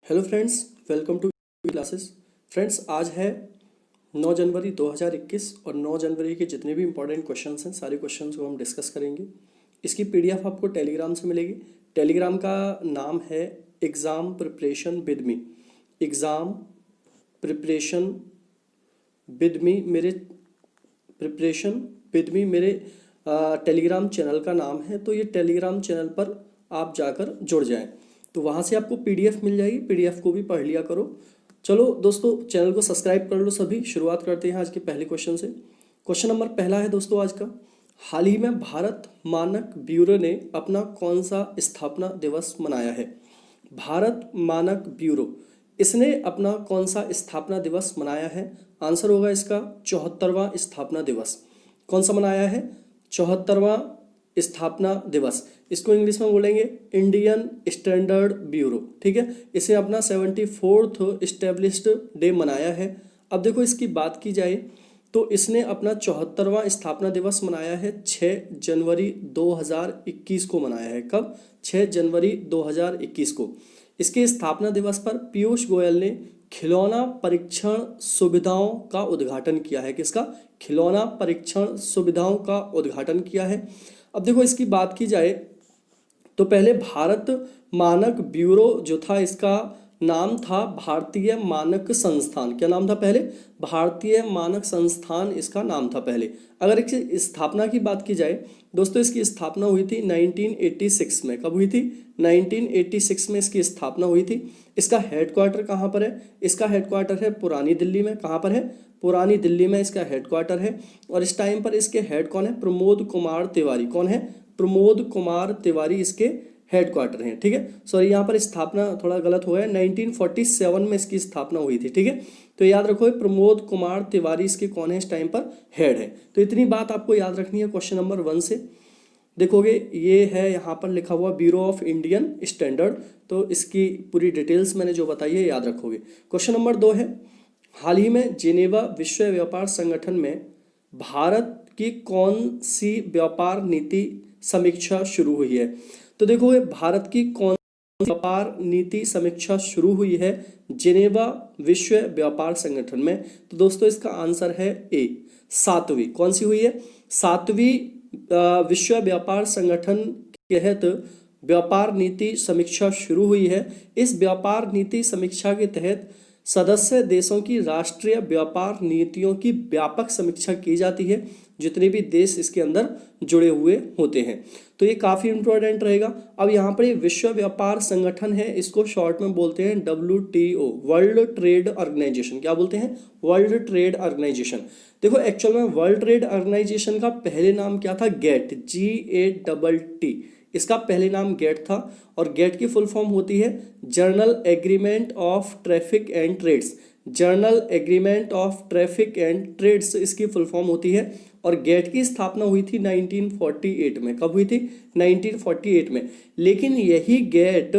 Hello friends, welcome to classes. Friends, आज है 9 जनवरी 2021 और 9 जनवरी के जितने भी इंपॉर्टेंट क्वेश्चंस हैं सारे क्वेश्चंस को हम डिस्कस करेंगे। इसकी पीडीएफ आपको टेलीग्राम से मिलेगी। टेलीग्राम का नाम है exam preparation with me. Exam preparation with me मेरे टेलीग्राम चैनल का नाम है। तो ये टेलीग्राम चैनल पर आप जाकर जुड़ जाएं तो वहाँ से आपको पीडीएफ मिल जाएगी। पीडीएफ को भी पढ़ लिया करो। चलो दोस्तों, चैनल को सब्सक्राइब कर लो सभी। शुरुआत करते हैं आज के पहले क्वेश्चन से। क्वेश्चन नंबर पहला है दोस्तों आज का, हाल ही में भारत मानक ब्यूरो ने अपना कौन सा स्थापना दिवस मनाया है? भारत मानक ब्यूरो, इसने अपना कौन सा स्थापना दिवस मनाया है? आंसर होगा इसका 74वां स्थापना दिवस। कौन सा मनाया है? 74वां स्थापना दिवस। इसको इंग्लिश में बोलेंगे इंडियन स्टैंडर्ड ब्यूरो। ठीक है, इसे अपना 74th इस्टेब्लिश्ड डे मनाया है। अब देखो, इसकी बात की जाए तो इसने अपना 74वां स्थापना दिवस मनाया है 6 जनवरी 2021 को मनाया है। कब? 6 जनवरी 2021 को। इसके स्थापना दिवस पर पीयूष गोयल ने खिलौना परीक्षण सुविधाओं का उद्घाटन किया है। किसका? खिलौना परीक्षण सुविधाओं का उद्घाटन किया है। अब देखो, इसकी बात की जाए तो पहले भारत मानक ब्यूरो जो था, इसका नाम था भारतीय मानक संस्थान। क्या नाम था पहले? भारतीय मानक संस्थान इसका नाम था पहले। अगर इसकी स्थापना की बात की जाए दोस्तों, इसकी स्थापना हुई थी 1986 में। कब हुई थी? 1986 में इसकी स्थापना हुई थी। इसका हेडक्वार्टर कहाँ पर है? इसका हेडक्वार्टर है पुरानी दिल्ली में। कहाँ पर है? पुरानी दिल्ली में इसका हेडक्वार्टर है। और इस टाइम पर इसके हेड कौन है? प्रमोद कुमार तिवारी। कौन है? प्रमोद कुमार तिवारी इसके हेडक्वार्टर हैं। ठीक है, सॉरी यहाँ पर स्थापना थोड़ा गलत हुआ है। 1947 में इसकी स्थापना हुई थी। ठीक है, तो याद रखो प्रमोद कुमार तिवारी इसके कौन है? इस टाइम पर हेड है। तो इतनी बात आपको याद रखनी है। क्वेश्चन नंबर 1 से देखोगे, ये है यहाँ पर लिखा हुआ ब्यूरो ऑफ इंडियन स्टैंडर्ड। तो इसकी पूरी डिटेल्स मैंने जो बताई है याद रखोगे। क्वेश्चन नंबर 2 है, हाल ही में जिनेवा विश्व व्यापार संगठन में भारत की कौन सी व्यापार नीति समीक्षा शुरू हुई है? तो देखो, भारत की कौन सी व्यापार नीति समीक्षा शुरू हुई है जिनेवा विश्व व्यापार संगठन में? तो दोस्तों इसका आंसर है ए, 7वीं। कौन सी हुई है? 7वीं विश्व व्यापार संगठन के तहत व्यापार नीति समीक्षा शुरू हुई है। इस व्यापार नीति समीक्षा के तहत सदस्य देशों की राष्ट्रीय व्यापार नीतियों की व्यापक समीक्षा की जाती है, जितने भी देश इसके अंदर जुड़े हुए होते हैं। तो ये काफ़ी इंपॉर्टेंट रहेगा। अब यहाँ पर ये विश्व व्यापार संगठन है, इसको शॉर्ट में बोलते हैं WTO, वर्ल्ड ट्रेड ऑर्गेनाइजेशन। क्या बोलते हैं? World trade organization. देखो, एक्चुअल में वर्ल्ड ट्रेड ऑर्गेनाइजेशन का पहले नाम क्या था? GATT, GATT। इसका पहले नाम गेट था। और गेट की फुल फॉर्म होती है general agreement of traffic and trades. General agreement of traffic and trades इसकी फुल फॉर्म होती है। और गेट की स्थापना हुई थी 1948 में। कब हुई थी? 1948 में। लेकिन यही गेट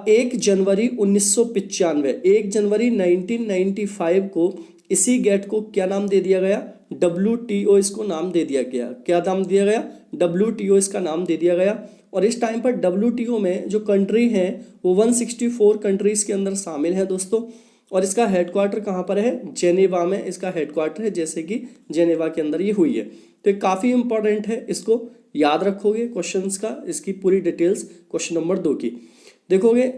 1 जनवरी 1995, 1 जनवरी 1995 को इसी गेट को क्या नाम दे दिया गया? WTO इसको नाम दे दिया गया। क्या नाम दिया गया? WTO इसका नाम दे दिया गया। और इस टाइम पर WTO में जो कंट्री हैं वो 164 कंट्रीज़ के अंदर शामिल हैं दोस्तों। और इसका हेडक्वार्टर कहाँ पर है? जेनेवा में इसका हेडक्वार्टर है, जैसे कि जेनेवा के अंदर ये हुई है। तो ये काफ़ी इंपॉर्टेंट है, इसको याद रखोगे क्वेश्चंस का। इसकी पूरी डिटेल्स क्वेश्चन नंबर 2 की देखोगे।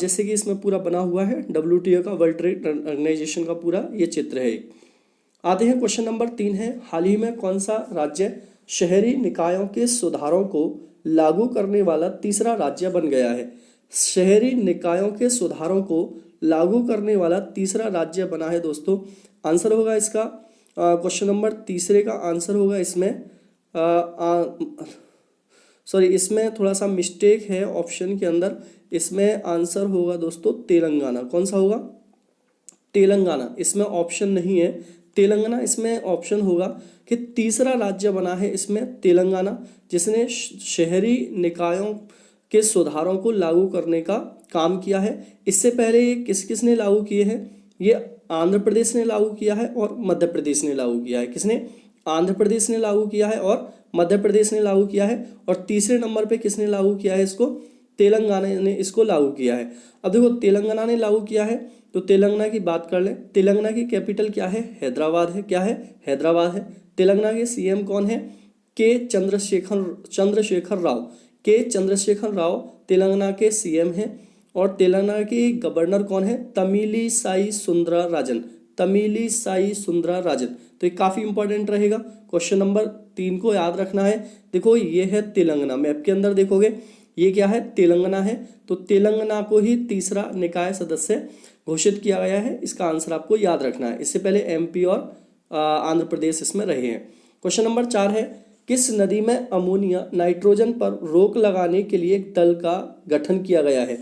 जैसे कि इसमें पूरा बना हुआ है WTO का, वर्ल्ड ट्रेड ऑर्गेनाइजेशन का पूरा ये चित्र है। आते हैं क्वेश्चन नंबर 3 है, हाल ही में कौन सा राज्य शहरी निकायों के सुधारों को लागू करने वाला तीसरा राज्य बन गया है? शहरी निकायों के सुधारों को लागू करने वाला तीसरा राज्य बना है दोस्तों। आंसर होगा इसका क्वेश्चन नंबर तीसरे का आंसर होगा इसमें सॉरी, इसमें थोड़ा सा मिस्टेक है ऑप्शन के अंदर। इसमें आंसर होगा दोस्तों तेलंगाना। कौन सा होगा? तेलंगाना। इसमें ऑप्शन नहीं है तेलंगाना, इसमें ऑप्शन होगा कि तीसरा राज्य बना है इसमें तेलंगाना, जिसने शहरी निकायों के सुधारों को लागू करने का काम किया है। इससे पहले ये किसने लागू किए हैं? ये आंध्र प्रदेश ने लागू किया है और मध्य प्रदेश ने लागू किया है। किसने? आंध्र प्रदेश ने लागू किया है और मध्य प्रदेश ने लागू किया है। और तीसरे नंबर पे किसने लागू किया है इसको? तेलंगाना ने इसको लागू किया है। अब देखो तेलंगाना ने लागू किया है तो तेलंगाना की बात कर लें। तेलंगाना की कैपिटल क्या है? हैदराबाद है। क्या है? हैदराबाद है। तेलंगाना के सीएम कौन है? के चंद्रशेखर राव। के चंद्रशेखर राव तेलंगाना के सीएम हैं। और तेलंगाना की गवर्नर कौन है? तमिली साई सुंदरा राजन। तमिली साई सुंदरा राजन। तो ये काफ़ी इंपॉर्टेंट रहेगा। क्वेश्चन नंबर 3 को याद रखना है। देखो ये है तेलंगाना, मैप के अंदर देखोगे ये क्या है? तेलंगाना है। तो तेलंगाना को ही तीसरा निकाय सदस्य घोषित किया गया है। इसका आंसर आपको याद रखना है। इससे पहले एमपी और आंध्र प्रदेश इसमें रहे हैं। क्वेश्चन नंबर 4 है, किस नदी में अमोनिया नाइट्रोजन पर रोक लगाने के लिए एक दल का गठन किया गया है?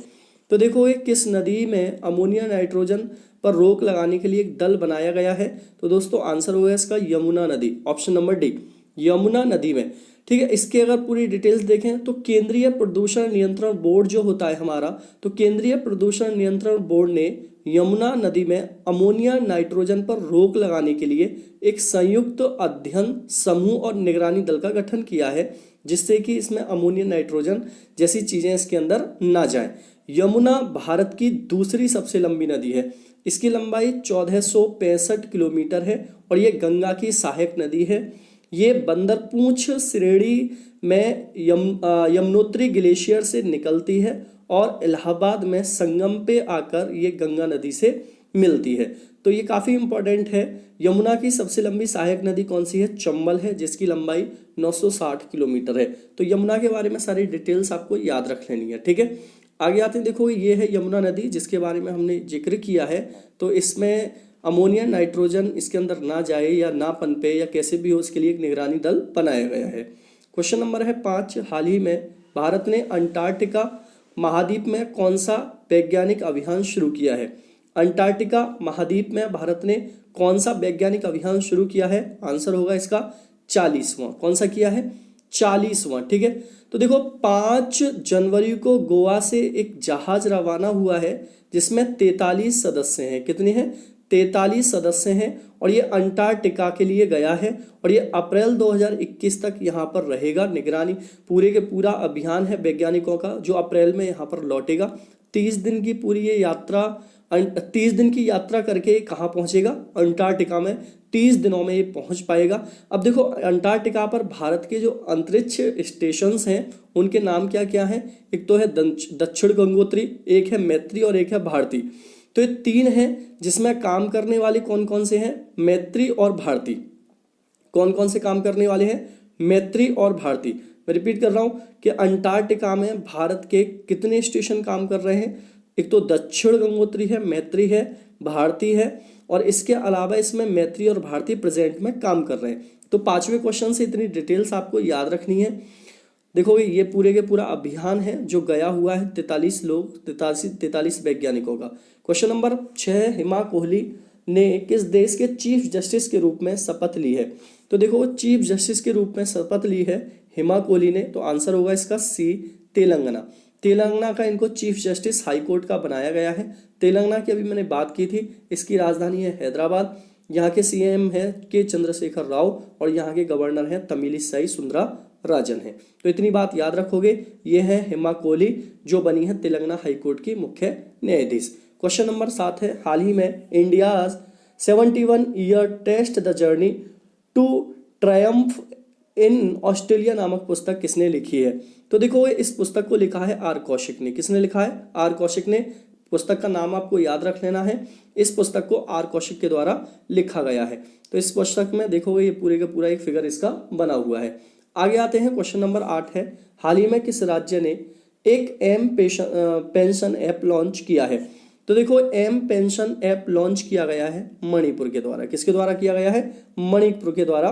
तो देखो ये किस नदी में अमोनिया नाइट्रोजन पर रोक लगाने के लिए एक दल बनाया गया है? तो दोस्तों आंसर होगा इसका यमुना नदी, ऑप्शन नंबर डी, यमुना नदी में। ठीक है, इसके अगर पूरी डिटेल्स देखें तो केंद्रीय प्रदूषण नियंत्रण बोर्ड जो होता है हमारा, तो केंद्रीय प्रदूषण नियंत्रण बोर्ड ने यमुना नदी में अमोनिया नाइट्रोजन पर रोक लगाने के लिए एक संयुक्त अध्ययन समूह और निगरानी दल का गठन किया है, जिससे कि इसमें अमोनिया नाइट्रोजन जैसी चीज़ें इसके अंदर ना जाएं। यमुना भारत की दूसरी सबसे लंबी नदी है। इसकी लंबाई 1465 किलोमीटर है और ये गंगा की सहायक नदी है। ये बंदरपूंछ श्रेणी में यमुनोत्री ग्लेशियर से निकलती है और इलाहाबाद में संगम पे आकर ये गंगा नदी से मिलती है। तो ये काफ़ी इंपॉर्टेंट है। यमुना की सबसे लंबी सहायक नदी कौन सी है? चंबल है, जिसकी लंबाई 960 किलोमीटर है। तो यमुना के बारे में सारी डिटेल्स आपको याद रख लेनी है। ठीक है, आगे आते हैं। देखो ये है यमुना नदी जिसके बारे में हमने जिक्र किया है। तो इसमें अमोनिया नाइट्रोजन इसके अंदर ना जाए या ना पनपे या कैसे भी हो, इसके लिए एक निगरानी दल बनाया गया है। क्वेश्चन नंबर है 5, हाल ही में भारत ने अंटार्कटिका महाद्वीप में कौन सा वैज्ञानिक अभियान शुरू किया है? अंटार्कटिका महाद्वीप में भारत ने कौन सा वैज्ञानिक अभियान शुरू किया है? आंसर होगा इसका 40वां। कौन सा किया है? 40वां। ठीक है, तो देखो 5 जनवरी को गोवा से एक जहाज रवाना हुआ है जिसमें 43 सदस्य हैं। कितने हैं? 43 सदस्य हैं और ये अंटार्कटिका के लिए गया है और ये अप्रैल 2021 तक यहाँ पर रहेगा। निगरानी पूरे के पूरा अभियान है वैज्ञानिकों का, जो अप्रैल में यहाँ पर लौटेगा। 30 दिन की पूरी ये यात्रा 30 दिन की यात्रा करके कहाँ पहुँचेगा? अंटार्कटिका में 30 दिनों में ये पहुँच पाएगा। अब देखो अंटार्कटिका पर भारत के जो अंतरिक्ष स्टेशंस हैं उनके नाम क्या क्या हैं? एक तो है दक्षिण गंगोत्री, एक है मैत्री और एक है भारती। तो ये 3 हैं जिसमें काम करने वाले कौन कौन से हैं? मैत्री और भारती। कौन कौन से काम करने वाले हैं? मैत्री और भारती। मैं रिपीट कर रहा हूँ कि अंटार्कटिका में भारत के कितने स्टेशन काम कर रहे हैं? एक तो दक्षिण गंगोत्री है, मैत्री है, भारती है और इसके अलावा इसमें मैत्री और भारती प्रेजेंट में काम कर रहे हैं। तो 5वें क्वेश्चन से इतनी डिटेल्स आपको याद रखनी है। देखो ये पूरे के पूरा अभियान है जो गया हुआ है 43 वैज्ञानिकों का। क्वेश्चन नंबर 6, हिमा कोहली ने किस देश के चीफ जस्टिस के रूप में शपथ ली है? तो देखो चीफ जस्टिस के रूप में शपथ ली है हिमा कोहली ने, तो आंसर होगा इसका सी, तेलंगाना। तेलंगाना का इनको चीफ जस्टिस हाई कोर्ट का बनाया गया है। तेलंगाना की अभी मैंने बात की थी, इसकी राजधानी है हैदराबाद। यहाँ के सीएम है के चंद्रशेखर राव और यहाँ के गवर्नर हैं तमिलिसाई सुंदरा राजन है। तो इतनी बात याद रखोगे। ये है हिमा कोहली जो बनी है तेलंगाना हाई कोर्ट की मुख्य न्यायाधीश। क्वेश्चन नंबर 7 है, हाल ही में India's 71 year test the journey to triumph in Australia नामक पुस्तक किसने लिखी है? तो देखो इस पुस्तक को लिखा है आर कौशिक ने। किसने लिखा है? आर कौशिक ने। पुस्तक का नाम आपको याद रख लेना है। इस पुस्तक को आर कौशिक के द्वारा लिखा गया है। तो इस पुस्तक में देखोगे ये पूरे का पूरा एक फिगर इसका बना हुआ है। आगे आते हैं। क्वेश्चन नंबर 8 है, हाल ही में किस राज्य ने एक एम पेंशन ऐप लॉन्च किया है? तो देखो एम पेंशन ऐप लॉन्च किया गया है मणिपुर के द्वारा। किसके द्वारा किया गया है? मणिपुर के द्वारा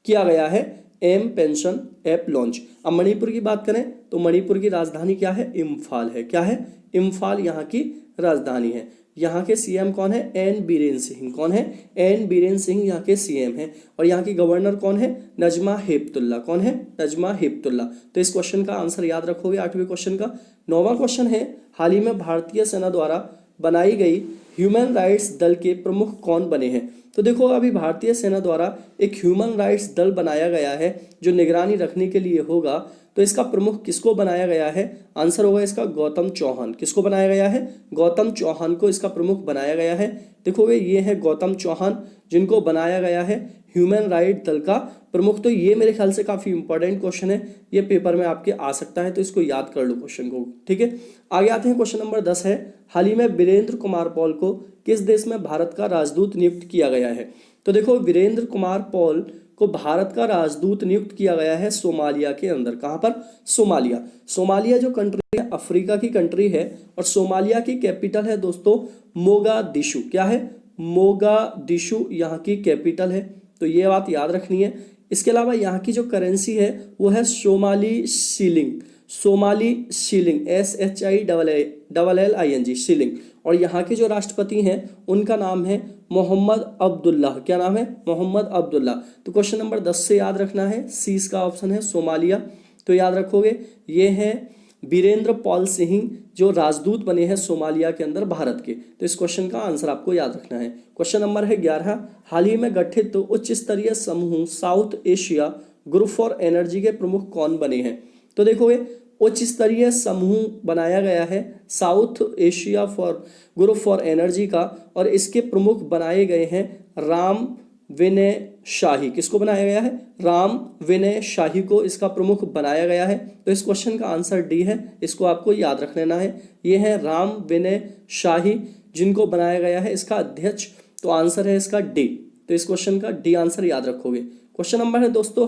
किया गया है एम पेंशन ऐप लॉन्च। अब मणिपुर की बात करें तो मणिपुर की राजधानी क्या है? इम्फाल है। क्या है? इम्फाल यहाँ की राजधानी है। यहाँ के सीएम कौन है? एन बीरेन सिंह। कौन है? एन बीरेन सिंह यहाँ के सीएम हैं और यहाँ की गवर्नर कौन है? नजमा हेपतुल्ला। कौन है? नजमा हेपतुल्ला। तो इस क्वेश्चन का आंसर याद रखोगे 8वें क्वेश्चन का। 9वां क्वेश्चन है, हाल ही में भारतीय सेना द्वारा बनाई गई ह्यूमन राइट्स दल के प्रमुख कौन बने हैं? तो देखो अभी भारतीय सेना द्वारा एक ह्यूमन राइट्स दल बनाया गया है जो निगरानी रखने के लिए होगा। तो इसका प्रमुख किसको बनाया गया है? आंसर होगा इसका गौतम चौहान। किसको बनाया गया है? गौतम चौहान को इसका प्रमुख बनाया गया है। देखोगे ये है गौतम चौहान जिनको बनाया गया है ह्यूमन राइट दल का प्रमुख। तो ये मेरे ख्याल से काफी इंपॉर्टेंट क्वेश्चन है, ये पेपर में आपके आ सकता है, तो इसको याद कर लो क्वेश्चन को। ठीक है, आगे आते हैं। क्वेश्चन नंबर 10 है, हाल ही में वीरेंद्र कुमार पॉल को किस देश में भारत का राजदूत नियुक्त किया गया है? तो देखो वीरेंद्र कुमार पॉल को भारत का राजदूत नियुक्त किया गया है सोमालिया के अंदर। कहां पर? सोमालिया। सोमालिया जो कंट्री है अफ्रीका की कंट्री है और सोमालिया की कैपिटल है दोस्तों मोगादिशु। क्या है? मोगादिशु यहाँ की कैपिटल है, तो ये बात याद रखनी है। इसके अलावा यहाँ की जो करेंसी है वो है Somali shilling. Somali shilling SHILLING shilling. और यहाँ के जो राष्ट्रपति हैं उनका नाम है मोहम्मद अब्दुल्लाह। क्या नाम है? मोहम्मद अब्दुल्लाह। तो क्वेश्चन नंबर 10 से याद रखना है, सी इसका ऑप्शन है सोमालिया। तो याद रखोगे ये है वीरेंद्र पॉल सिंह जो राजदूत बने हैं सोमालिया के अंदर भारत के। तो इस क्वेश्चन का आंसर आपको याद रखना है। क्वेश्चन नंबर है 11, हाल ही में गठित उच्च स्तरीय समूह south Asia group for energy के प्रमुख कौन बने हैं? तो देखोगे उच्च स्तरीय समूह बनाया गया है south Asia for group for energy का, और इसके प्रमुख बनाए गए हैं राम विनय शाही। किसको बनाया गया है? राम विनय शाही को इसका प्रमुख बनाया गया है। तो इस क्वेश्चन का आंसर डी है, इसको आपको याद रख लेना है। ये है राम विनय शाही जिनको बनाया गया है इसका अध्यक्ष। तो आंसर है इसका डी। तो इस क्वेश्चन का डी आंसर याद रखोगे। क्वेश्चन नंबर है दोस्तों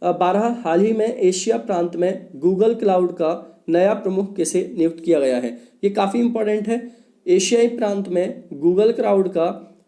12, हाल ही में एशिया प्रांत में गूगल क्लाउड का नया प्रमुख किसे नियुक्त किया गया है? ये काफी इंपॉर्टेंट है। एशियाई प्रांत में गूगल क्लाउड का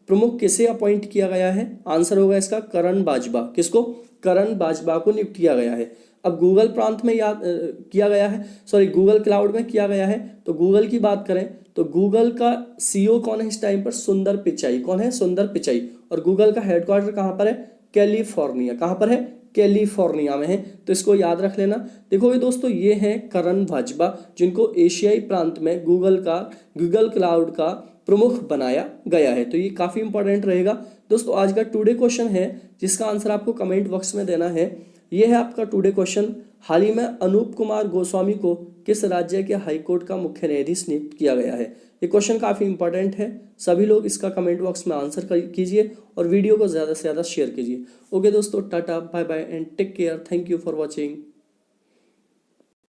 प्रमुख किसे अपॉइंट किया गया है? आंसर होगा इसका करण बाजवा। किसको? करण बाजवा को नियुक्त किया गया है। अब गूगल प्रांत में किया गया है, सॉरी गूगल क्लाउड में किया गया है। तो गूगल की बात करें तो गूगल का सीईओ कौन है इस टाइम पर? सुंदर पिचाई। कौन है? सुंदर पिचाई। और गूगल का हेडक्वार्टर कहाँ पर है? कैलिफोर्निया। कहाँ पर है? कैलिफोर्निया में है। तो इसको याद रख लेना। देखोगे दोस्तों ये हैं करण बाजवा जिनको एशियाई प्रांत में गूगल क्लाउड का प्रमुख बनाया गया है। तो ये काफी इंपॉर्टेंट रहेगा दोस्तों। आज का टुडे क्वेश्चन है जिसका आंसर आपको कमेंट बॉक्स में देना है। ये है आपका टुडे क्वेश्चन, हाल ही में अनूप कुमार गोस्वामी को किस राज्य के हाईकोर्ट का मुख्य न्यायाधीश नियुक्त किया गया है? ये क्वेश्चन काफी इंपॉर्टेंट है, सभी लोग इसका कमेंट बॉक्स में आंसर कीजिए और वीडियो को ज़्यादा से ज़्यादा शेयर कीजिए। ओके दोस्तों, tata bye bye and take care. Thank you for watching.